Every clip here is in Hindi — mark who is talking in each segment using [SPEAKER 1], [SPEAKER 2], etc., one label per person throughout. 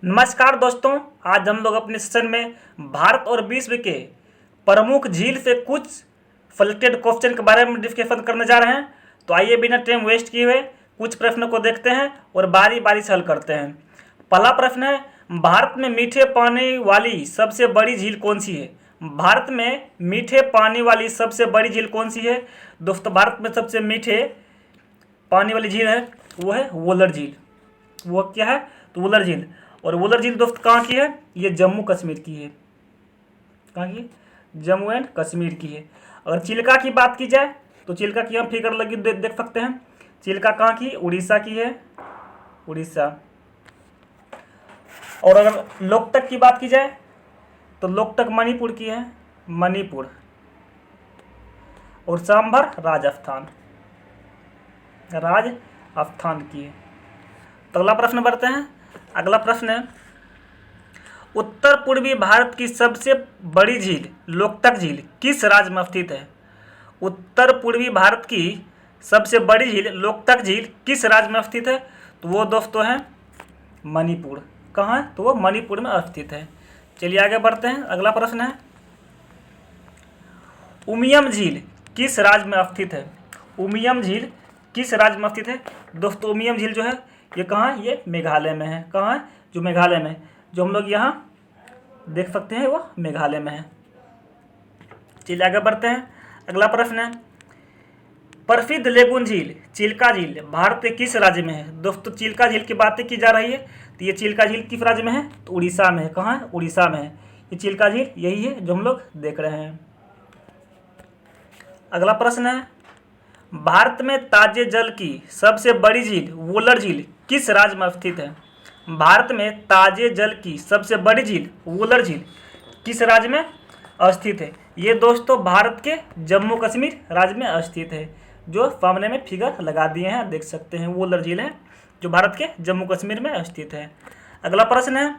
[SPEAKER 1] नमस्कार दोस्तों, आज हम लोग अपने सेशन में भारत और विश्व के प्रमुख झील से कुछ सिलेक्टेड क्वेश्चन के बारे में डिस्कशन करने जा रहे हैं। तो आइए बिना टाइम वेस्ट किए हुए कुछ प्रश्नों को देखते हैं और बारी बारी से हल करते हैं। पहला प्रश्न है, भारत में मीठे पानी वाली सबसे बड़ी झील कौन सी है? भारत में मीठे पानी वाली सबसे बड़ी झील कौन सी है? दोस्तों, भारत में सबसे मीठे पानी वाली झील है वो है वुलर झील। वो क्या है? तो वुलर झील। और वुलर झील दोस्त कहाँ की है? ये जम्मू कश्मीर की है। कहाँ की? जम्मू एंड कश्मीर की है। अगर चिल्का की बात की जाए तो चिल्का की हम फिगर लगी देख सकते हैं। चिल्का कहाँ की? उड़ीसा की है, उड़ीसा। और अगर लोकटक की बात की जाए तो लोकटक मणिपुर की है, मणिपुर। और सांभर राजस्थान, राजस्थान की है। तो अगला प्रश्न बढ़ते हैं। अगला प्रश्न है, उत्तर पूर्वी भारत की सबसे बड़ी झील लोकटक झील किस राज्य में स्थित है? उत्तर पूर्वी भारत की सबसे बड़ी झील लोकटक झील किस राज्य में स्थित है? तो वो दोस्तों है मणिपुर। कहाँ है? तो वो मणिपुर में स्थित है। चलिए आगे बढ़ते हैं। अगला प्रश्न है, उमियम झील किस राज्य में स्थित है? उमियम झील किस राज्य में स्थित है? दोस्तों, उमियम झील जो है ये कहाँ है? ये मेघालय में है। कहाँ है? जो मेघालय में, जो हम लोग यहाँ देख सकते हैं वो मेघालय में है। चलिए आगे बढ़ते हैं। अगला प्रश्न है, प्रसिद्ध लेगुन झील चिल्का झील भारत के किस राज्य में है? दोस्तों, चिल्का झील की बातें की जा रही है तो ये चिल्का झील किस राज्य में है? तो उड़ीसा में है। कहाँ है? उड़ीसा में है। ये चिल्का झील यही है जो हम लोग देख रहे हैं। अगला प्रश्न है, भारत में ताजे जल की सबसे बड़ी झील वुलर झील किस राज्य में स्थित है? भारत में ताजे जल की सबसे बड़ी झील वुलर झील किस राज्य में स्थित है? ये दोस्तों भारत के जम्मू कश्मीर राज्य में स्थित है। जो सामने में फिगर लगा दिए हैं, देख सकते हैं, वुलर झील है जो भारत के जम्मू कश्मीर में स्थित है। अगला प्रश्न है,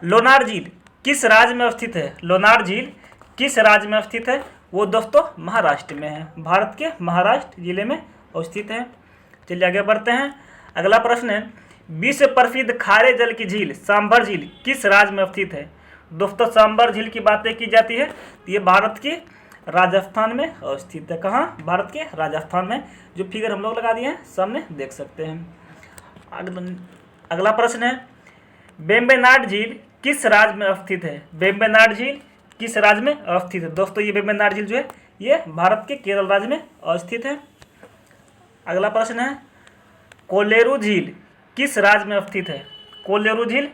[SPEAKER 1] लोनार झील किस राज्य में स्थित है? लोनार झील किस राज्य में स्थित है? वो दोस्तों महाराष्ट्र में है। भारत के महाराष्ट्र जिले में स्थित है। चलिए आगे बढ़ते हैं। अगला प्रश्न है, विश्व प्रसिद्ध खारे जल की झील सांभर झील किस राज्य में स्थित है? दोस्तों, सांभर झील की बातें की जाती है तो ये भारत के राजस्थान में स्थित है। कहाँ? भारत के राजस्थान में। जो फिगर हम लोग लगा दिए हैं सामने देख सकते हैं। अगला प्रश्न है, वेम्बनाड झील किस राज्य में स्थित है? वेम्बनाड झील किस राज्य में स्थित है? दोस्तों, ये वेम्बनाड झील जो है ये भारत के केरल राज्य में स्थित है। अगला प्रश्न है, कोलेरू झील किस राज्य में स्थित है? कोलेरू झील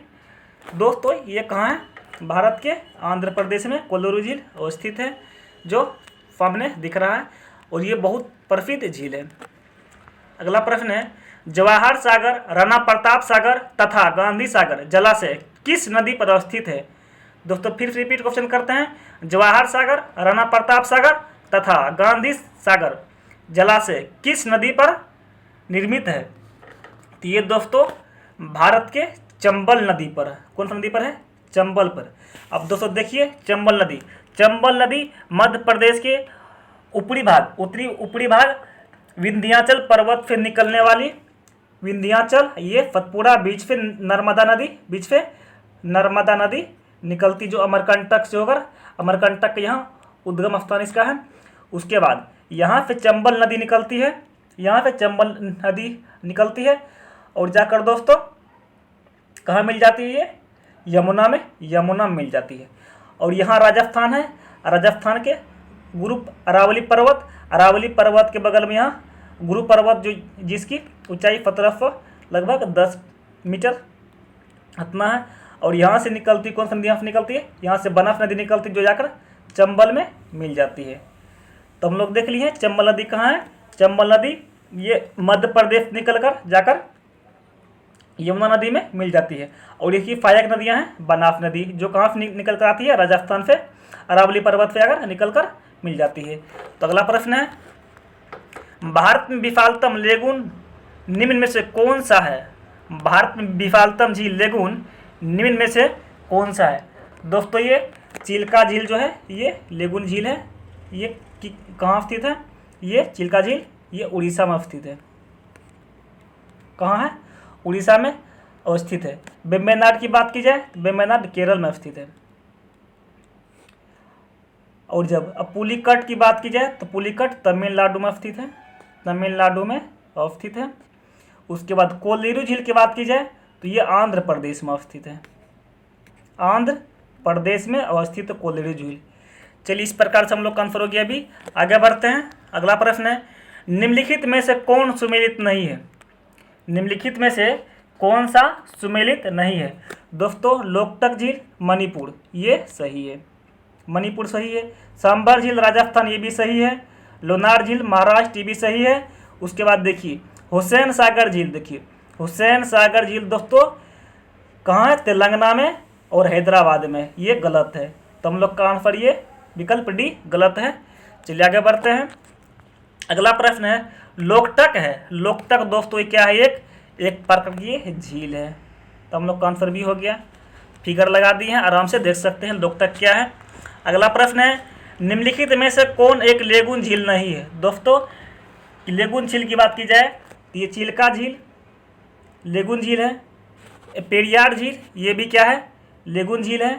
[SPEAKER 1] दोस्तों ये कहाँ है? भारत के आंध्र प्रदेश में कोलेरू झील स्थित है, जो सामने दिख रहा है। और ये बहुत प्रसिद्ध झील है। अगला प्रश्न है, जवाहर सागर, राणा प्रताप सागर तथा गांधी सागर जलाशय किस नदी पर स्थित है? दोस्तों, फिर से रिपीट क्वेश्चन करते हैं। जवाहर सागर, राणा प्रताप सागर तथा गांधी सागर जलाशय किस नदी पर निर्मित है? तो ये दोस्तों भारत के चंबल नदी पर है। कौन सी नदी पर है? चंबल पर। अब दोस्तों देखिए, चंबल नदी, चंबल नदी मध्य प्रदेश के ऊपरी भाग विंध्याचल पर्वत से निकलने वाली, विंध्याचल ये सतपुड़ा बीच पे नर्मदा नदी निकलती, जो अमरकंटक से होकर, अमरकंटक के यहाँ उद्गम स्थान इसका है। उसके बाद यहाँ से चंबल नदी निकलती है, यहाँ से चंबल नदी निकलती है और जाकर दोस्तों कहाँ मिल जाती है? ये यमुना में मिल जाती है। और यहाँ राजस्थान है, राजस्थान के गुरु अरावली पर्वत के बगल में यहाँ गुरु पर्वत, जो जिसकी ऊंचाई 1700 लगभग 10 मीटर इतना है। और यहाँ से निकलती, कौन सी नदी यहाँ से निकलती है? यहाँ से बनास नदी निकलती, जो जाकर चंबल में मिल जाती है। तो हम लोग देख लिए चंबल नदी कहाँ है। चंबल नदी ये मध्य प्रदेश निकल कर जाकर यमुना नदी में मिल जाती है। और इसकी सहायक नदियाँ हैं, बनास नदी जो कहाँ से निकल कर आती है? राजस्थान से अरावली पर्वत से आकर निकल कर मिल जाती है। तो अगला प्रश्न है, भारत में विशालतम लेगुन निम्न में से कौन सा है? भारत में विशालतम झील लेगुन निम्न में से कौन सा है? दोस्तों, ये चिल्का झील जो है ये लेगुन झील है। ये कहाँ स्थित है? ये चिल्का झील ये उड़ीसा में स्थित है। कहाँ है? उड़ीसा में अवस्थित है। वेम्बनाड की बात की जाए तो वेम्बनाड केरल में स्थित है। और जब अब पुलिकट की बात की जाए तो पुलिकट तमिलनाडु में स्थित है, तमिलनाडु में अवस्थित है। उसके बाद कोल्लेरू झील की बात की जाए तो ये आंध्र प्रदेश में अवस्थित है, आंध्र प्रदेश में अवस्थित कोल्लेरू झील। चलिए इस प्रकार से हम लोग का आंसर हो गया। अभी आगे बढ़ते हैं। अगला प्रश्न है, निम्नलिखित में से कौन सुमेलित नहीं है? निम्नलिखित में से कौन सा सुमेलित नहीं है? दोस्तों लोकटक झील मणिपुर ये सही है, मणिपुर सही है। सांभर झील राजस्थान ये भी सही है। लोनार झील महाराष्ट्र ये भी सही है। उसके बाद देखिए हुसैन सागर झील, देखिए हुसैन सागर झील दोस्तों कहाँ है? तेलंगाना में और हैदराबाद में, ये गलत है। तो हम लोग का आंसर ये विकल्प डी गलत है। चलिए आगे बढ़ते हैं। अगला प्रश्न है, लोकटक है, लोकटक दोस्तों ये क्या है? एक प्रकार की झील है। तो हम लोग का आंसर भी हो गया। फिगर लगा दिए हैं, आराम से देख सकते हैं लोकटक क्या है। अगला प्रश्न है, निम्नलिखित में से कौन एक लेगून झील नहीं है? दोस्तों लेगून झील की बात की जाए तो ये चिल्का झील लेगून झील है। पेरियार झील ये भी क्या है? लेगून झील है।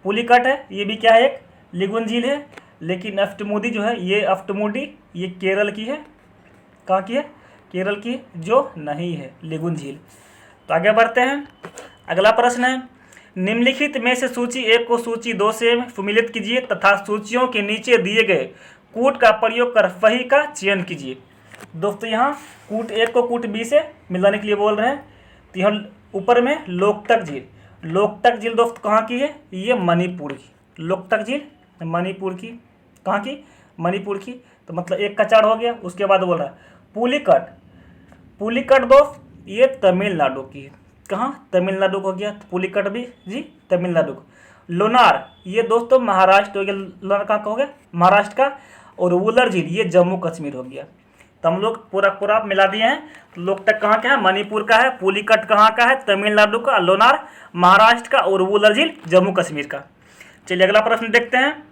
[SPEAKER 1] पुलिकट है ये भी क्या है? एक लेगून झील है। लेकिन अष्टमुडी जो है ये अष्टमुडी ये केरल की है। कहाँ की है? केरल की, जो नहीं है लेगून झील। तो आगे बढ़ते हैं। अगला प्रश्न है, निम्नलिखित में से सूची 1 को सूची 2 से सुमेलित कीजिए तथा सूचियों के नीचे दिए गए कूट का प्रयोग कर सही का चयन कीजिए। दोस्तों यहाँ कूट 1 को कूट बी से मिलाने के लिए बोल रहे हैं। तो यहाँ ऊपर में लोकटक झील, लोकटक झील दोस्त कहाँ की है? ये मणिपुर की। लोकटक झील मणिपुर की, कहाँ की? मणिपुर की। तो मतलब 1 का 4 हो गया। उसके बाद बोल रहा है पुलिकट, पुलिकट दोस्त ये तमिलनाडु की है। कहाँ? तमिलनाडु को हो गया। तो पुलिकट भी जी तमिलनाडु को। लोनार ये दोस्तों महाराष्ट्र हो गया। लोनार कहाँ का हो गया? महाराष्ट्र का। और वुलर झील ये जम्मू कश्मीर हो गया। तो हम लोग पूरा मिला दिए हैं। तो लोकटक कहाँ का है? मणिपुर का है। पुलिकट कहाँ का है? तमिलनाडु का। लोनार महाराष्ट्र का। और वुलर झील जम्मू कश्मीर का। चलिए अगला प्रश्न देखते हैं।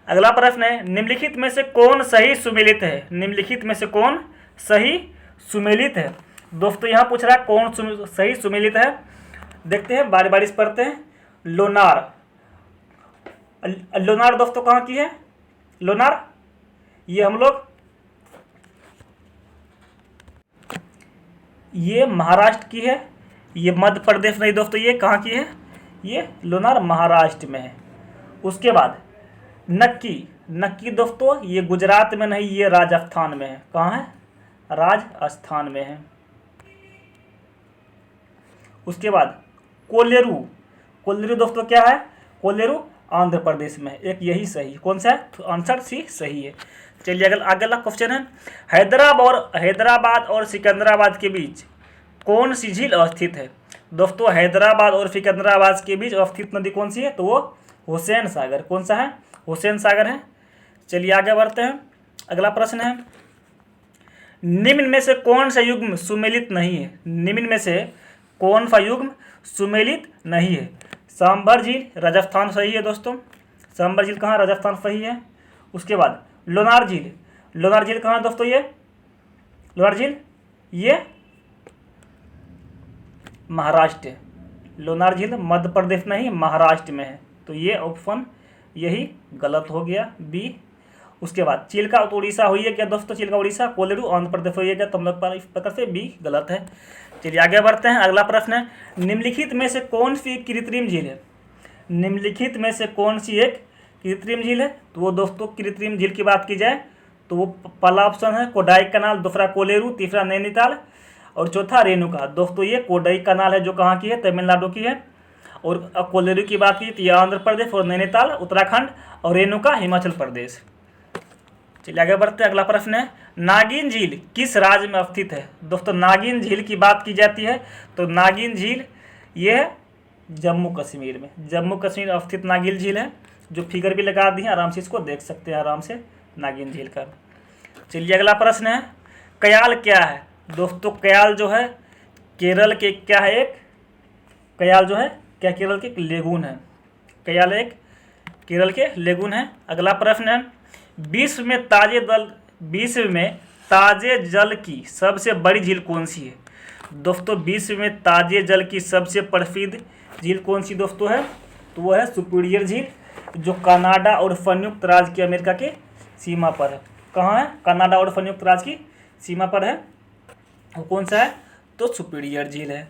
[SPEAKER 1] अगला प्रश्न है, निम्नलिखित में से कौन सही सुमेलित है? निम्नलिखित में से कौन सही सुमेलित है? दोस्तों यहाँ पूछ रहा है कौन सही सुमेलित है। देखते हैं, बारी बारी से पढ़ते हैं। लोनार, लोनार दोस्तों कहाँ की है? लोनार ये हम लोग ये महाराष्ट्र की है। ये मध्य प्रदेश नहीं दोस्तों, ये कहाँ की है? ये लोनार महाराष्ट्र में है। उसके बाद नक्की, नक्की दोस्तों ये गुजरात में नहीं, ये राजस्थान में है। कहाँ है? राजस्थान में है। उसके बाद कोल्लेरू, कोल्लेरू दोस्तों क्या है? कोल्लेरू आंध्र प्रदेश में है। एक यही सही, कौन सा है? तो आंसर सी सही है। चलिए अगला क्वेश्चन है, हैदराबाद और सिकंदराबाद के बीच कौन सी झील अवस्थित है? दोस्तों हैदराबाद और सिकंदराबाद के बीच अवस्थित नदी कौन सी है? तो वो हुसैन सागर। कौन सा है? हुसैन सागर है। चलिए आगे बढ़ते हैं। अगला प्रश्न है, निम्न में से कौन सा युग्म सुमेलित नहीं है? निम्न में से कौन सा युग्म सुमेलित नहीं है? सांभर झील राजस्थान सही है दोस्तों। सांभर झील कहाँ? राजस्थान सही है। उसके बाद लोनार झील, लोनार झील कहाँ है दोस्तों? ये लोनार झील ये महाराष्ट्र है। लोनार झील मध्य प्रदेश नहीं महाराष्ट्र में है। तो ये ऑप्शन यही गलत हो गया, बी। उसके बाद चिल्का उड़ीसा हुई है क्या दोस्तों? चिल्का उड़ीसा। कोल्लेरू आंध्र प्रदेश हुई है क्या? तो हम लोग पर इस प्रकार से बी गलत है। चलिए आगे बढ़ते हैं। अगला प्रश्न है, निम्नलिखित में से कौन सी कृत्रिम झील है? निम्नलिखित में से कौन सी एक कृत्रिम झील है? तो वो दोस्तों कृत्रिम झील की बात की जाए तो वो पहला ऑप्शन है कोडाई कनाल, दूसरा कोल्लेरू, तीसरा नैनीताल और चौथा रेणुका। दोस्तों ये कोडाई कनाल है जो कहाँ की है? तमिलनाडु की है। और कोल्लेरू की बात की तो ये आंध्र प्रदेश और नैनीताल उत्तराखंड और रेणुका हिमाचल प्रदेश। चलिए आगे बढ़ते हैं। अगला प्रश्न है, नागिन झील किस राज्य में अवस्थित है? दोस्तों नागिन झील की बात की जाती है तो नागिन झील ये है जम्मू कश्मीर में। जम्मू कश्मीर अवस्थित नागिन झील है, जो फिगर भी लगा दी है, आराम से इसको देख सकते हैं आराम से नागिन झील का। चलिए अगला प्रश्न है, कयाल क्या है? दोस्तों कयाल जो है केरल के क्या है? एक कयाल जो है क्या केरल के लेगून है। कयाल एक केरल के लेगून है। अगला प्रश्न है, विश्व में ताजे जल की सबसे बड़ी झील कौन सी है? दोस्तों विश्व में ताजे जल की सबसे प्रसिद्ध झील कौन सी दोस्तों है? तो वो है सुपीरियर झील, जो कनाडा और संयुक्त राज्य अमेरिका के सीमा पर है। कहाँ है? कनाडा और संयुक्त राज्य की सीमा पर है। वो कौन सा है? तो सुपीरियर झील है।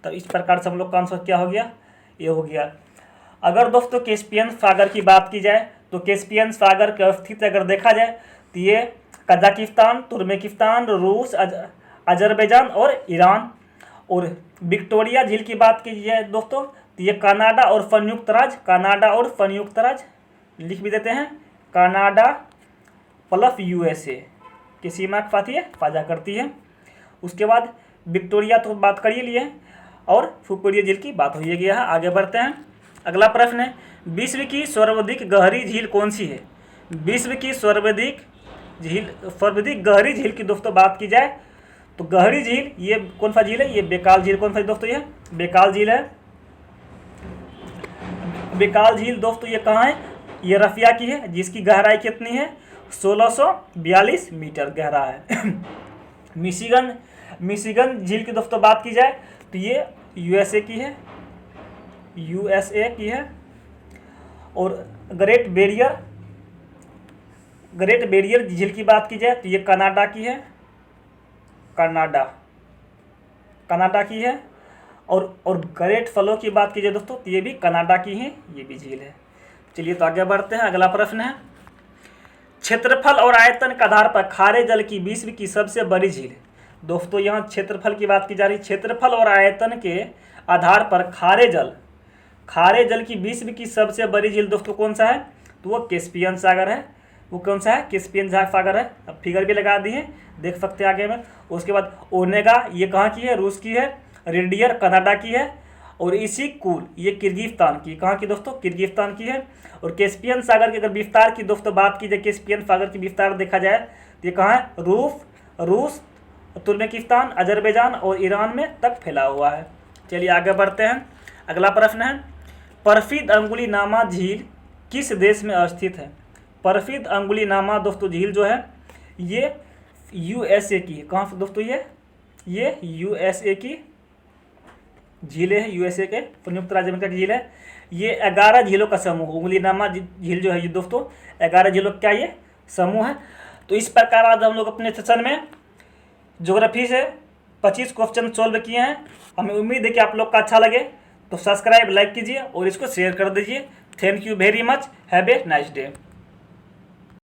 [SPEAKER 1] तो इस प्रकार से हम लोग का आंसर क्या हो गया? ये हो गया। अगर दोस्तों कैस्पियन सागर की बात की जाए तो कैस्पियन सागर की स्थिति अगर देखा जाए तो ये कजाकिस्तान, तुर्कमेनिस्तान, रूस, अजरबैजान और ईरान। और विक्टोरिया झील की बात की जाए दोस्तों तो ये कनाडा और संयुक्त राज्य, कनाडा और संयुक्त राज्य लिख भी देते हैं, कनाडा प्लस यूएसए की सीमा के साथ ये साझा करती है। उसके बाद विक्टोरिया तो बात कर ही लिए और सुपीरियर झील की बात हो गया है। आगे बढ़ते हैं। अगला प्रश्न है, विश्व की सर्वाधिक गहरी झील कौन सी है? विश्व की सर्वाधिक गहरी झील की दोस्तों बात की जाए तो गहरी झील ये कौन सा झील है? ये बेकाल झील। कौन सा दोस्तों? ये बेकाल झील है। बेकाल झील दोस्तों ये कहाँ है? ये रसिया की है, जिसकी गहराई कितनी है? 1642 मीटर गहरा है। मिशिगन झील की दोस्तों बात की जाए तो ये यूएसए की है। और ग्रेट बैरियर झील की बात की जाए तो ये कनाडा की है, कनाडा की है। और ग्रेट फ्लो की बात की जाए दोस्तों तो ये भी कनाडा की है, ये भी झील है। चलिए तो आगे बढ़ते हैं। अगला प्रश्न है, क्षेत्रफल और आयतन के आधार पर खारे जल की विश्व की सबसे बड़ी झील। दोस्तों यहाँ क्षेत्रफल की बात की जा रही। क्षेत्रफल और आयतन के आधार पर खारे जल की विश्व की सबसे बड़ी झील दोस्तों कौन सा है? तो वो कैस्पियन सागर है। वो कौन सा है? कैस्पियन सागर है। अब फिगर भी लगा दी है, देख सकते हैं आगे में। उसके बाद ओनेगा ये कहाँ की है? रूस की है। रेडियर कनाडा की है। और इसिककुल ये किर्गिस्तान की। कहाँ की दोस्तों? किर्गिस्तान की है। और कैस्पियन सागर की अगर विस्तार की दोस्तों बात की जाए, कैस्पियन सागर की विस्तार देखा जाए तो ये कहाँ है? रूस, तुर्कमेनिस्तान, अजरबैजान और ईरान में तक फैला हुआ है। चलिए आगे बढ़ते हैं। अगला प्रश्न है, प्रसिद्ध अंगुलीनामा झील किस देश में स्थित है? प्रसिद्ध अंगुलीनामा दोस्तों झील जो है ये यूएसए की है। कहाँ से दोस्तों? ये यूएसए की झील है। यूएसए के संयुक्त राज्य अमेरिका की झील है। ये 11 झीलों का समूह, अंगुलीनामा झील जो है ये दोस्तों 11 झीलों का ये समूह है। तो इस प्रकार आज हम लोग अपने सेशन में ज्योग्राफी से 25 क्वेश्चन सॉल्व किए हैं। हमें उम्मीद है कि आप लोग का अच्छा लगे, तो सब्सक्राइब, लाइक कीजिए और इसको शेयर कर दीजिए। Thank you very much. Have a nice day.